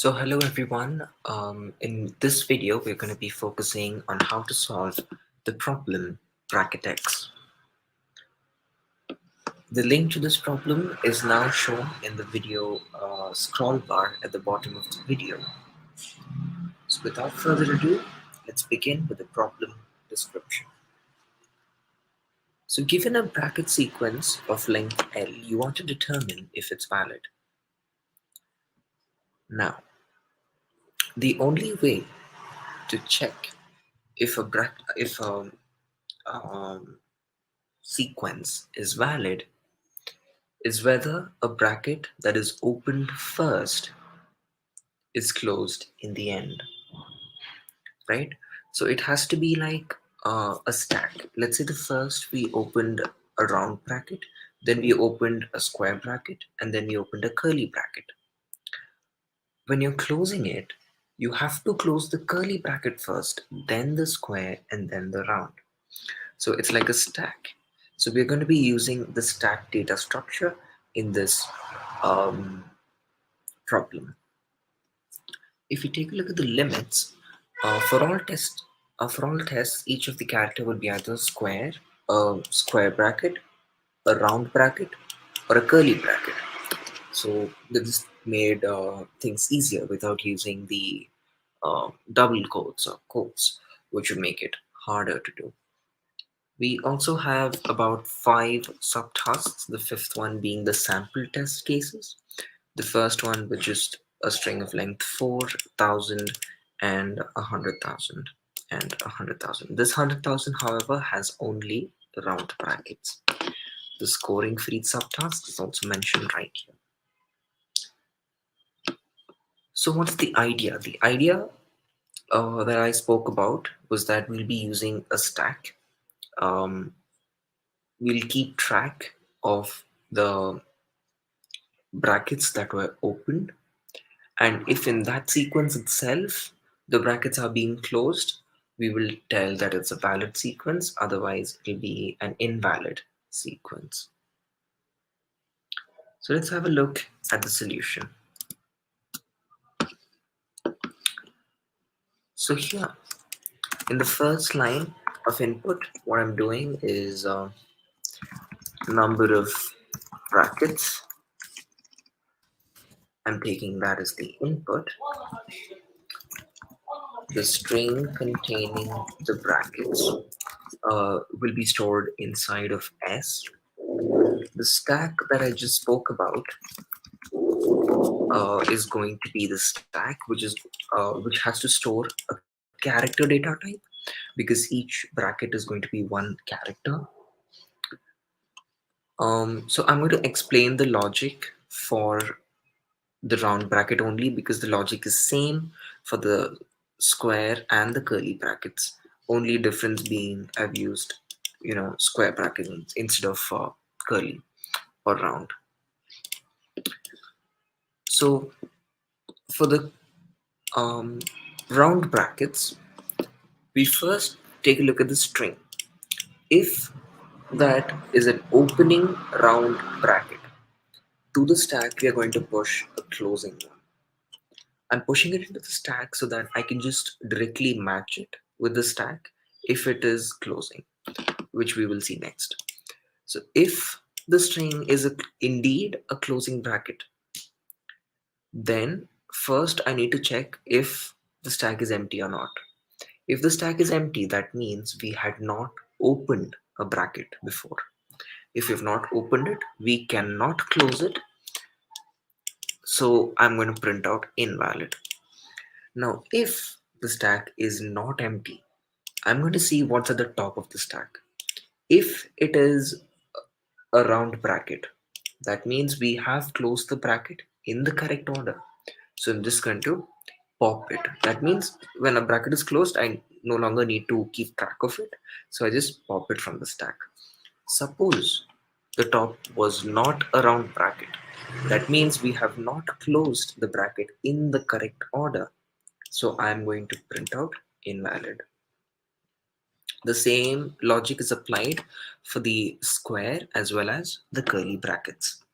So hello everyone. In this video, we're going to be focusing on how to solve the problem Bracketex. The link to this problem is now shown in the video scroll bar at the bottom of the video. So without further ado, let's begin with the problem description. So given a bracket sequence of length L, you want to determine if it's valid. Now, the only way to check if a um, sequence is valid is whether a bracket that is opened first is closed in the end, right? So it has to be like a stack. Let's say the first we opened a round bracket, then we opened a square bracket, and then we opened a curly bracket. When you're closing it, you have to close the curly bracket first, then the square, and then the round. So it's like a stack. So we're going to be using the stack data structure in this problem. If you take a look at the limits, for all tests, each of the character will be either a square bracket, a round bracket, or a curly bracket. So this made things easier without using the double quotes or quotes, which would make it harder to do. We also have about 5 subtasks, the fifth one being the sample test cases. The first one, which is a string of length 4,000 and 100,000 and 100,000. This 100,000, however, has only round brackets. The scoring for each subtask is also mentioned right here. So what's the idea? The idea that I spoke about was that we'll be using a stack. We'll keep track of the brackets that were opened, and if in that sequence itself the brackets are being closed, we will tell that it's a valid sequence, otherwise it will be an invalid sequence. So let's have a look at the solution. So here in the first line of input, what I'm doing is number of brackets. I'm taking that as the input. The string containing the brackets will be stored inside of S. The stack that I just spoke about is going to be the stack which has to store a character data type, because each bracket is going to be one character. So I'm going to explain the logic for the round bracket only, because the logic is same for the square and the curly brackets. Only difference being I've used square brackets instead of curly or round. So for the round brackets, we first take a look at the string. If that is an opening round bracket, to the stack we are going to push a closing one. I'm pushing it into the stack so that I can just directly match it with the stack if it is closing, which we will see next. So if the string is indeed a closing bracket, then first I need to check if the stack is empty or not. If the stack is empty, that means we had not opened a bracket before. If we've not opened it, we cannot close it. So I'm going to print out invalid. Now, if the stack is not empty, I'm going to see what's at the top of the stack. If it is a round bracket, that means we have closed the bracket in the correct order. So I'm just going to pop it. That means when a bracket is closed, I no longer need to keep track of it. So I just pop it from the stack. Suppose the top was not a round bracket. That means we have not closed the bracket in the correct order. So I'm going to print out invalid. The same logic is applied for the square as well as the curly brackets.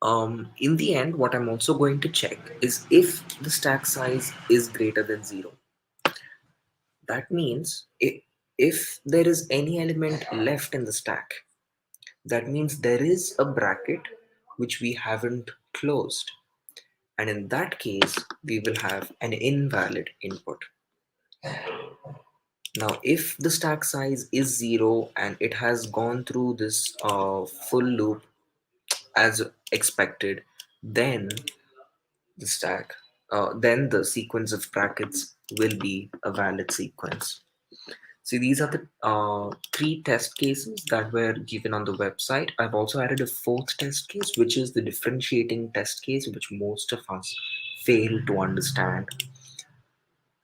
In the end, what I'm also going to check is if the stack size is greater than 0. That means if there is any element left in the stack, that means there is a bracket which we haven't closed. And in that case, we will have an invalid input. Now, if the stack size is 0 and it has gone through this full loop as expected, then then the sequence of brackets will be a valid sequence. See, these are the three test cases that were given on the website. I've also added a fourth test case, which is the differentiating test case, which most of us fail to understand.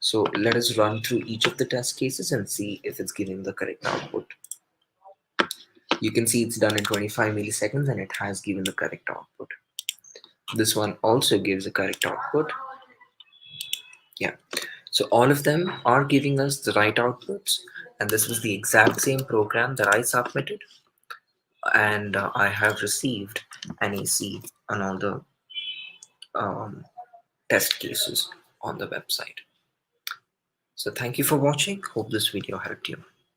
So let us run through each of the test cases and see if it's giving the correct output. You can see it's done in 25 milliseconds and it has given the correct output. This one also gives a correct output. Yeah. So all of them are giving us the right outputs, and this was the exact same program that I submitted, and I have received an AC on all the um, test cases on the website. So thank you for watching. Hope this video helped you.